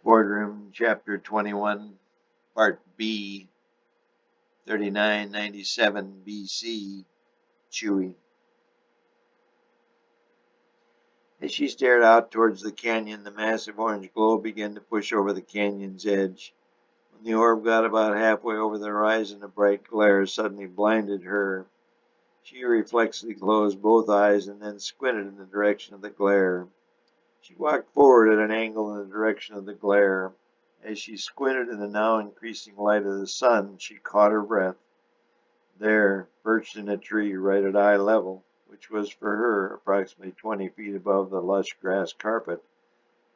Boardroom, Chapter 21, Part B, 3997 BC, Chewy. As she stared out towards the canyon, the massive orange glow began to push over the canyon's edge. When the orb got about halfway over the horizon, a bright glare suddenly blinded her. She reflexively closed both eyes and then squinted in the direction of the glare. She walked forward at an angle in the direction of the glare. As she squinted in the now increasing light of the sun, she caught her breath. There, perched in a tree right at eye level, which was for her approximately 20 feet above the lush grass carpet,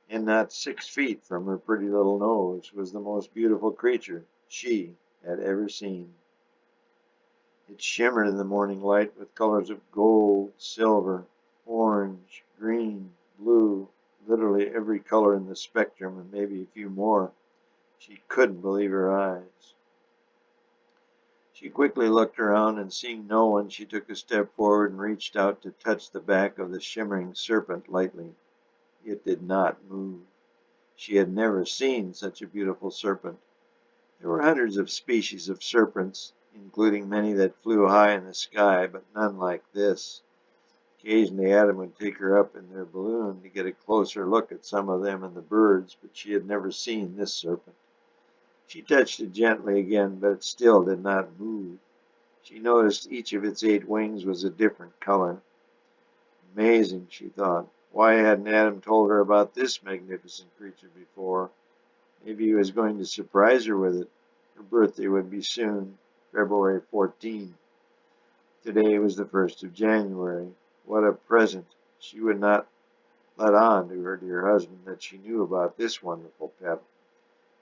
and not 6 feet from her pretty little nose, was the most beautiful creature she had ever seen. It shimmered in the morning light with colors of gold, silver, orange, green, blue, literally every color in the spectrum and maybe a few more. She couldn't believe her eyes. She quickly looked around, and seeing no one, she took a step forward and reached out to touch the back of the shimmering serpent lightly. It did not move. She had never seen such a beautiful serpent. There were hundreds of species of serpents, including many that flew high in the sky, but none like this. Occasionally Adam would take her up in their balloon to get a closer look at some of them and the birds, but she had never seen this serpent. She touched it gently again, but it still did not move. She noticed each of its 8 wings was a different color. Amazing, she thought. Why hadn't Adam told her about this magnificent creature before? Maybe he was going to surprise her with it. Her birthday would be soon, February 14. Today was the 1st of January. What a present. She would not let on to her dear husband that she knew about this wonderful pet.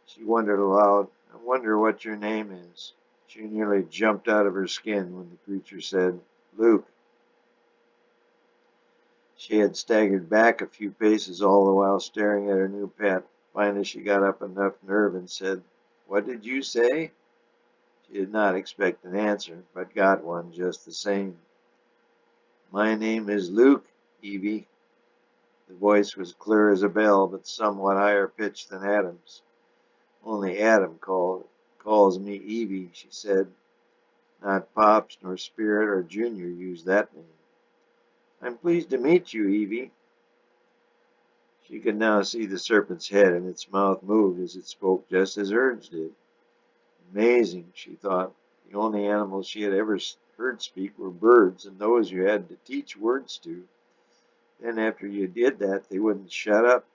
She wondered aloud, I wonder what your name is. She nearly jumped out of her skin when the creature said, Luke. She had staggered back a few paces all the while staring at her new pet. Finally she got up enough nerve and said, What did you say? She did not expect an answer, but got one just the same. My name is Luke, Evie. The voice was clear as a bell, but somewhat higher pitched than Adam's. Only Adam calls me Evie, she said. Not Pops, nor Spirit, or Junior use that name. I'm pleased to meet you, Evie. She could now see the serpent's head, and its mouth moved as it spoke just as hers did. Amazing, she thought. The only animals she had ever heard speak were birds, and those you had to teach words to. Then after you did that, they wouldn't shut up.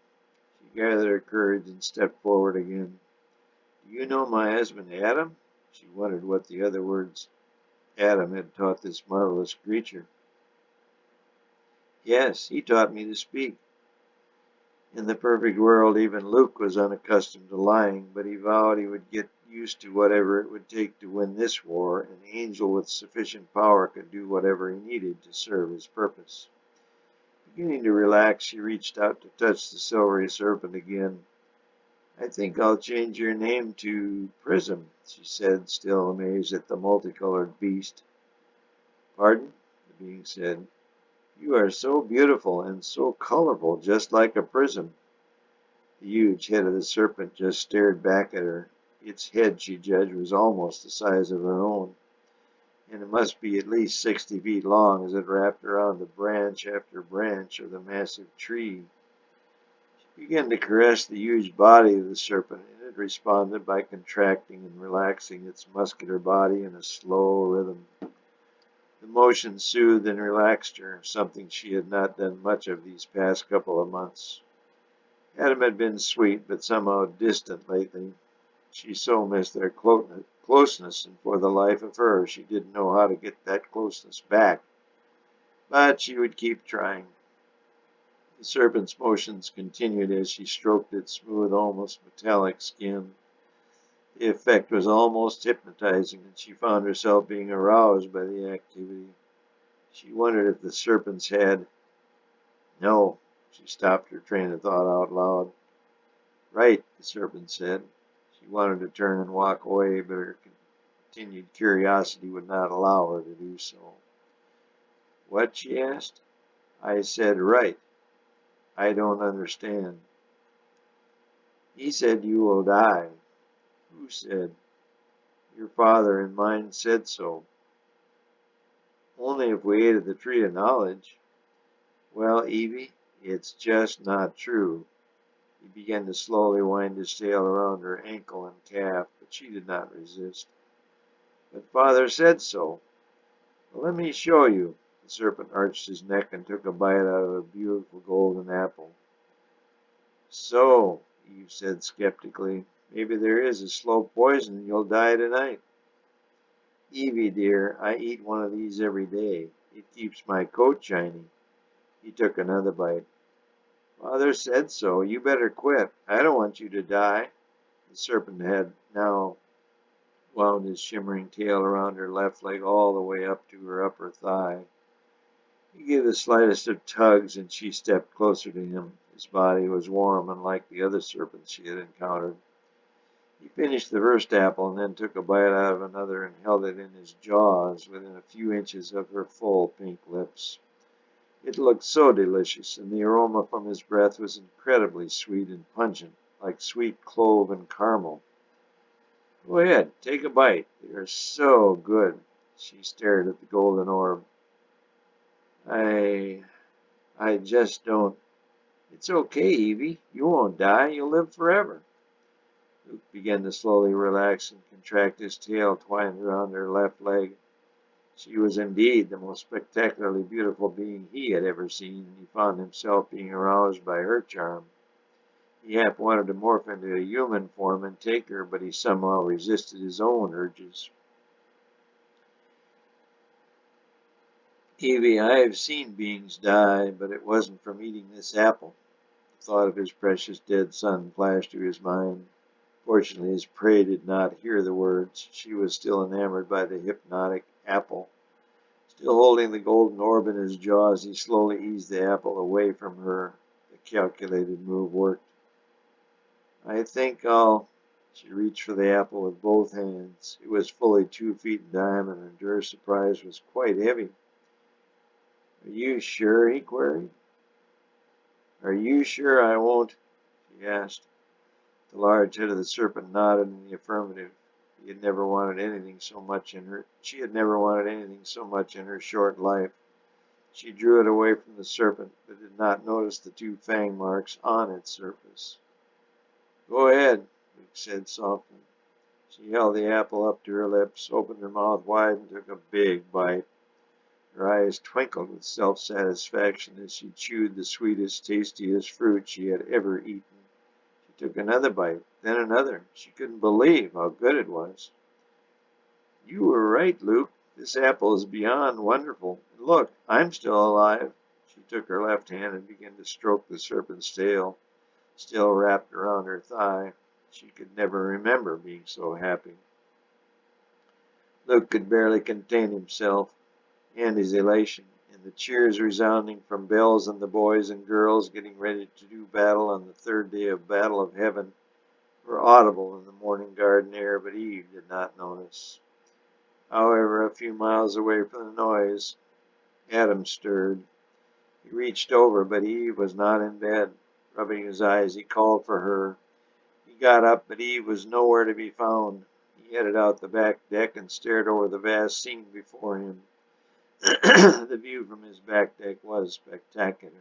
She gathered her courage and stepped forward again. Do you know my husband Adam? She wondered what the other words Adam had taught this marvelous creature. Yes, he taught me to speak. In the perfect world, even Luke was unaccustomed to lying, but he vowed he would get used to whatever it would take to win this war. An angel with sufficient power could do whatever he needed to serve his purpose. Beginning to relax, she reached out to touch the silvery serpent again. I think I'll change your name to Prism, she said, still amazed at the multicolored beast. Pardon? The being said. You are so beautiful and so colorful, just like a prism. The huge head of the serpent just stared back at her. Its head, she judged, was almost the size of her own, and it must be at least 60 feet long as it wrapped around the branch after branch of the massive tree. She began to caress the huge body of the serpent, and it responded by contracting and relaxing its muscular body in a slow rhythm. The motion soothed and relaxed her, something she had not done much of these past couple of months. Adam had been sweet, but somehow distant lately. She so missed their closeness, and for the life of her, she didn't know how to get that closeness back. But she would keep trying. The serpent's motions continued as she stroked its smooth, almost metallic skin. The effect was almost hypnotizing, and she found herself being aroused by the activity. She wondered if the serpent's had... No, she stopped her train of thought out loud. Right, the serpent said. She wanted to turn and walk away, but her continued curiosity would not allow her to do so. What? She asked. I said right. I don't understand. He said you will die. Who said? Your father and mine said so. Only if we ate of the tree of knowledge. Well, Evie, it's just not true. He began to slowly wind his tail around her ankle and calf, but she did not resist. But father said so. Well, let me show you. The serpent arched his neck and took a bite out of a beautiful golden apple. So, Eve said skeptically, maybe there is a slow poison and you'll die tonight. Evie, dear, I eat one of these every day. It keeps my coat shiny. He took another bite. Father said so. You better quit. I don't want you to die. The serpent had now wound his shimmering tail around her left leg all the way up to her upper thigh. He gave the slightest of tugs, and she stepped closer to him. His body was warm, unlike the other serpents she had encountered. He finished the first apple and then took a bite out of another and held it in his jaws within a few inches of her full pink lips. It looked so delicious, and the aroma from his breath was incredibly sweet and pungent, like sweet clove and caramel. Go ahead, take a bite. They are so good. She stared at the golden orb. I just don't. It's okay, Evie. You won't die. You'll live forever. Luke began to slowly relax and contract his tail twined around her left leg. She was indeed the most spectacularly beautiful being he had ever seen, and he found himself being aroused by her charm. He half wanted to morph into a human form and take her, but he somehow resisted his own urges. Evie, I have seen beings die, but it wasn't from eating this apple. The thought of his precious dead son flashed through his mind. Fortunately, his prey did not hear the words. She was still enamored by the hypnotic apple. Still holding the golden orb in his jaws, he slowly eased the apple away from her. The calculated move worked. I think I'll... She reached for the apple with both hands. It was fully 2 feet in diameter, and to her surprise was quite heavy. Are you sure? He queried. Are you sure I won't? She asked. The large head of the serpent nodded in the affirmative. He had never wanted anything so much in her. She had never wanted anything so much in her short life. She drew it away from the serpent, but did not notice the 2 fang marks on its surface. Go ahead, Luke said softly. She held the apple up to her lips, opened her mouth wide, and took a big bite. Her eyes twinkled with self-satisfaction as she chewed the sweetest, tastiest fruit she had ever eaten. She took another bite, then another. She couldn't believe how good it was. You were right, Luke. This apple is beyond wonderful. And look, I'm still alive. She took her left hand and began to stroke the serpent's tail, still wrapped around her thigh. She could never remember being so happy. Luke could barely contain himself and his elation, and the cheers resounding from bells and the boys and girls getting ready to do battle on the 3rd day of Battle of Heaven were audible in the morning garden air, but Eve did not notice. However, a few miles away from the noise, Adam stirred. He reached over, but Eve was not in bed. Rubbing his eyes, he called for her. He got up, but Eve was nowhere to be found. He headed out the back deck and stared over the vast scene before him. The view from his back deck was spectacular.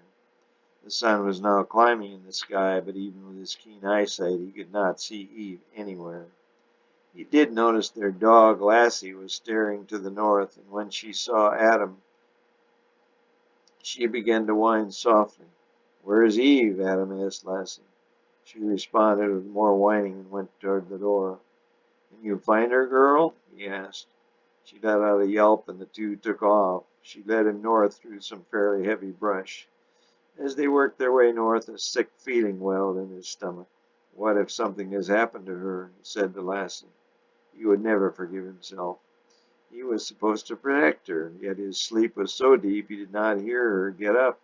The sun was now climbing in the sky, but even with his keen eyesight, he could not see Eve anywhere. He did notice their dog, Lassie, was staring to the north, and when she saw Adam, she began to whine softly. Where is Eve? Adam asked Lassie. She responded with more whining and went toward the door. Can you find her, girl? He asked. She let out a yelp, and the 2 took off. She led him north through some fairly heavy brush. As they worked their way north, a sick feeling welled in his stomach. What if something has happened to her? He said to Lassie. He would never forgive himself. He was supposed to protect her, yet his sleep was so deep he did not hear her get up.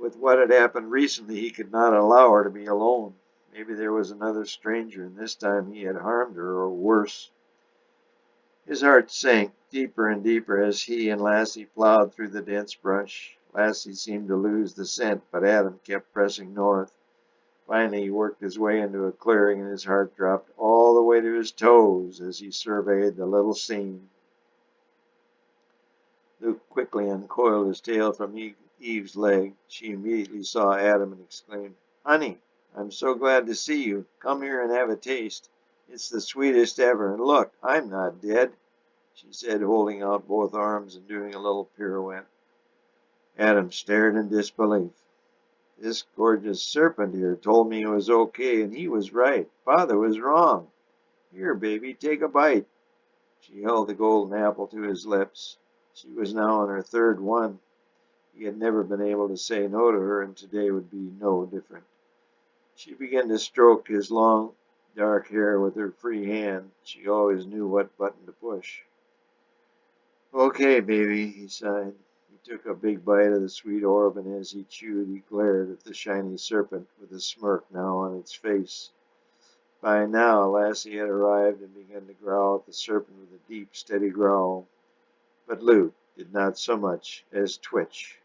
With what had happened recently, he could not allow her to be alone. Maybe there was another stranger, and this time he had harmed her, or worse. His heart sank deeper and deeper as he and Lassie plowed through the dense brush. Lassie seemed to lose the scent, but Adam kept pressing north. Finally, he worked his way into a clearing, and his heart dropped all the way to his toes as he surveyed the little scene. Luke quickly uncoiled his tail from Eve's leg. She immediately saw Adam and exclaimed, "Honey, I'm so glad to see you. Come here and have a taste. It's the sweetest ever. And look, I'm not dead," she said, holding out both arms and doing a little pirouette. Adam stared in disbelief. "This gorgeous serpent here told me it was okay, and he was right. Father was wrong. Here, baby, take a bite." She held the golden apple to his lips. She was now on her third one. He had never been able to say no to her, and today would be no different. She began to stroke his long, dark hair with her free hand. She always knew what button to push. "Okay, baby," he sighed. He took a big bite of the sweet orb, and as he chewed, he glared at the shiny serpent with a smirk now on its face. By now, Lassie had arrived and began to growl at the serpent with a deep, steady growl. But Luke did not so much as twitch.